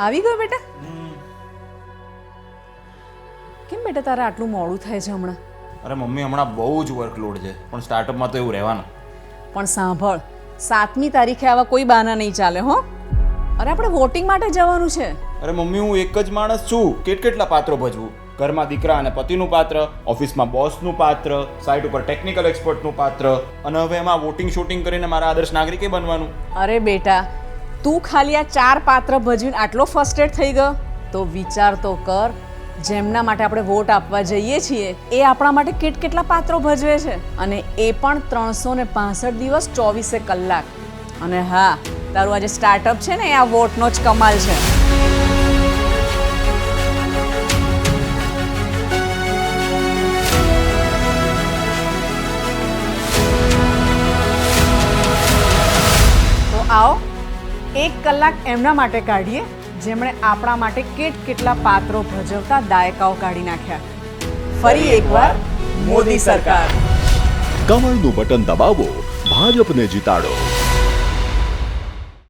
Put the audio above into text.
આવી ગયો બેટા? કેમ બેટા તારે આટલું મોડું થાય છે હમણાં? અરે મમ્મી હમણાં બહુ જ વર્કલોડ છે, પણ સ્ટાર્ટઅપમાં તો એવું રહેવાનું. પણ સાંભળ, 7મી તારીખે આવા કોઈ બહાના નહીં ચાલે હો. અરે આપણે વોટિંગ માટે જવાનું છે. અરે મમ્મી હું એક જ માણસ છું, કેટલા પાત્રો ભજવું? ઘરમાં દીકરા અને પતિનું પાત્ર, ઓફિસમાં બોસનું પાત્ર, સાઇટ ઉપર ટેકનિકલ એક્સપર્ટનું પાત્ર, અને હવે એમાં વોટિંગ શૂટિંગ કરીને મારા આદર્શ નાગરિકે બનવાનું. અરે બેટા, તું ખાલી આ 4 પાત્ર ભજવીને આટલો ફર્સ્ટેડ થઈ ગયો તો વિચાર તો કર, જેમના માટે આપણે વોટ આપવા જઈએ છીએ એ આપણા માટે કેટલા પાત્રો ભજવે છે, અને એ પણ 365 દિવસ 24 કલાક. અને હા, તારું આજે સ્ટાર્ટઅપ છે ને, એ આ વોટનો જ કમાલ છે. તો આવો 1 કલાક એમના માટે કાઢીએ જેમણે આપણા માટે કેટલા પાત્રો ભજવતા દાયકાઓ કાઢી નાખ્યા. ફરી એકવાર મોદી સરકાર. કમળનું બટન દબાવો, ભાજપને જીતાડો.